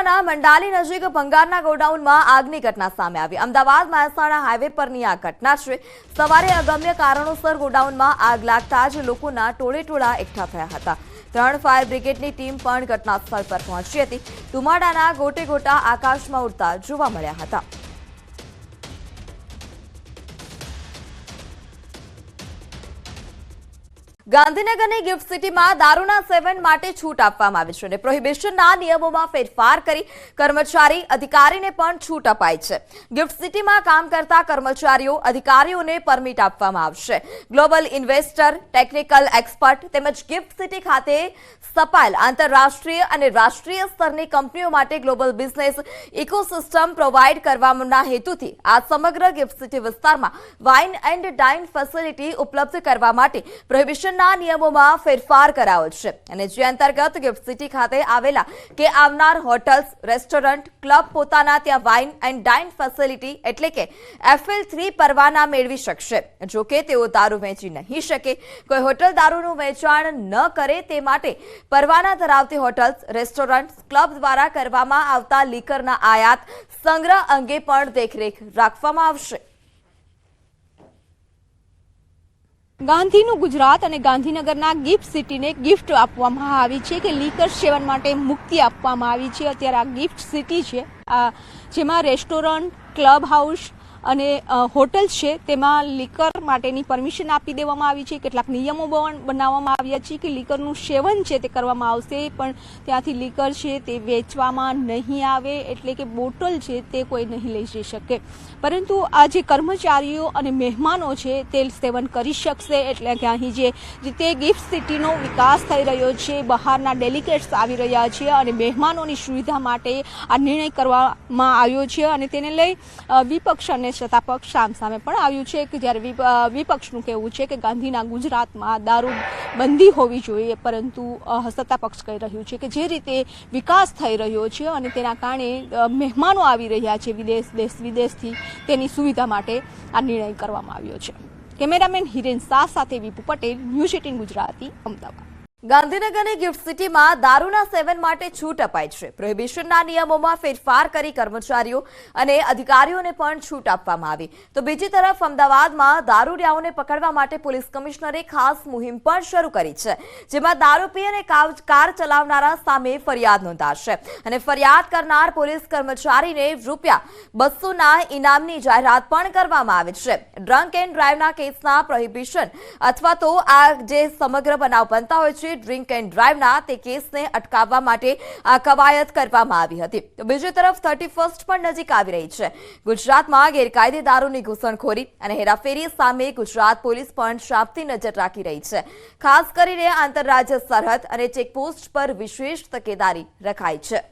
જિલ્લાના મંડાલી નજીક ભંગારના ગોડાઉનમાં આગની ઘટના સામે આવી। અમદાવાદ મહેસાણા હાઈવે પરની આ ઘટના છે। સવારે અગમ્ય કારણોસર ગોડાઉનમાં આગ લાગતા જ લોકોના ટોળેટોળા એકઠા થયા હતા। 3 ફાયર બ્રિગેડની ટીમ પણ ઘટના સ્થળ પર પહોંચી હતી। ધુમાડાના ગોટે ગોટા આકાશમાં ઉડતા જોવા મળ્યા હતા। ગાંધીનગરની ગિફ્ટ સિટીમાં દારૂના સેવન માટે છૂટ આપવામાં આવી છે અને પ્રોહિબિશનના નિયમોમાં ફેરફાર કરી કર્મચારી અધિકારીને પણ છૂટ અપાઈ છે। ગિફ્ટ સિટીમાં કામ કરતા કર્મચારીઓ અધિકારીઓને પરમિટ આપવામાં આવશે। ગ્લોબલ ઇન્વેસ્ટર, ટેકનિકલ એક્સપર્ટ તેમજ ગિફ્ટ સિટી ખાતે સ્થપાયેલ આંતરરાષ્ટ્રીય અને રાષ્ટ્રીય સ્તરની કંપનીઓ માટે ગ્લોબલ બિઝનેસ ઇકોસિસ્ટમ પ્રોવાઇડ કરવાના હેતુથી આ સમગ્ર ગિફ્ટ સિટી વિસ્તારમાં વાઇન એન્ડ ડાઇન ફેસિલિટી ઉપલબ્ધ કરવા માટે પ્રોહિબિશન નિયમોમાં ફેરફાર કરાયો છે અને જે અંતર્ગત ગિફ્ટ સિટી ખાતે આવેલા કે આવનાર હોટલ્સ, રેસ્ટોરન્ટ, ક્લબ પોતાના ત્યાં વાઇન એન્ડ ડાઇન ફેસિલિટી એટલે કે FL3 પરવાના મેળવી શકશે। જો કે તેઓ દારૂ વેચી નહીં શકે। કોઈ હોટલ દારૂનું વેચાણ ન કરે તે માટે પરવાના ધરાવતી હોટલ્સ, રેસ્ટોરન્ટ, ક્લબ દ્વારા કરવામાં આવતા લીકરના આયાત સંગ્રહ અંગે પણ દેખરેખ રાખવામાં આવશે। ગાંધીનું ગુજરાત અને ગાંધીનગરના ગિફ્ટ સિટીને ગિફ્ટ આપવામાં આવી છે કે લીકર સેવન માટે મુક્તિ આપવામાં આવી છે। અત્યારે આ ગિફ્ટ સિટી છે જેમાં રેસ્ટોરન્ટ, ક્લબ હાઉસ અને હોટલ્સ છે તેમાં લીકર માટેની પરમિશન આપી દેવામાં આવી છે। કેટલાક નિયમો બનાવવામાં આવ્યા છે કે લીકરનું સેવન છે તે કરવામાં આવશે પણ ત્યાંથી લીકર છે તે વેચવામાં નહીં આવે એટલે કે બોટલ છે તે કોઈ નહીં લઈ જઈ શકે। પરંતુ આ જે કર્મચારીઓ અને મહેમાનો છે તે સેવન કરી શકશે। એટલે કે અહીં જે રીતે ગિફ્ટ સિટીનો વિકાસ થઈ રહ્યો છે, બહારના ડેલિગેટ્સ આવી રહ્યા છે અને મહેમાનોની સુવિધા માટે આ નિર્ણય કરવામાં આવ્યો છે અને તેને લઈ વિપક્ષ અને સત્તાપક્ષ સામસામે પણ આવ્યું છે કે જ્યારે વિપક્ષનું કહેવું છે કે ગાંધીના ગુજરાતમાં દારૂ બંધી હોવી જોઈએ પરંતુ સત્તાપક્ષ કહી રહ્યું છે કે જે રીતે વિકાસ થઈ રહ્યો છે અને તેના કારણે મહેમાનો આવી રહ્યા છે દેશ વિદેશથી તેની સુવિધા માટે આ નિર્ણય કરવામાં આવ્યો છે। કેમેરામેન હિરેન શાહ સાથે વિપુ પટેલ, ન્યૂઝ 18 ગુજરાતી, અમદાવાદ। ગાંધીનગરની ગિફ્ટ સિટીમાં દારૂના સેવન માટે છૂટ અપાઈ છે। પ્રોહિબિશનના નિયમોમાં ફેરફાર કરી કર્મચારીઓ અને અધિકારીઓને પણ છૂટ આપવામાં આવી। તો બીજી તરફ અમદાવાદમાં દારૂડિયાઓને પકડવા માટે પોલીસ કમિશનરે ખાસ મુહિમ પણ શરૂ કરી છે જેમાં દારૂ પી અને કાર ચલાવનારા સામે ફરિયાદ નોંધાશે અને ફરિયાદ કરનાર પોલીસ કર્મચારીને ₹200ના ઇનામની જાહેરાત પણ કરવામાં આવી છે। ડ્રંક એન્ડ ડ્રાઈવના કેસના પ્રોહિબિશન અથવા તો આ જે સમગ્ર બનાવ બનતા હોય છે ડ્રિંક એન્ડ ડ્રાઈવના તે કેસને અટકાવવા માટે આ કવાયત કરવામાં આવી હતી। તો બીજી તરફ 31st પણ નજીક આવી રહી છે। ગુજરાતમાં ગેરકાયદે દારૂની ઘૂસણખોરી અને હેરાફેરી સામે ગુજરાત પોલીસ પણ ચાંપતી નજર રાખી રહી છે। ખાસ કરીને આંતરરાજ્ય સરહદ અને ચેકપોસ્ટ પર વિશેષ તકેદારી રખાઈ છે।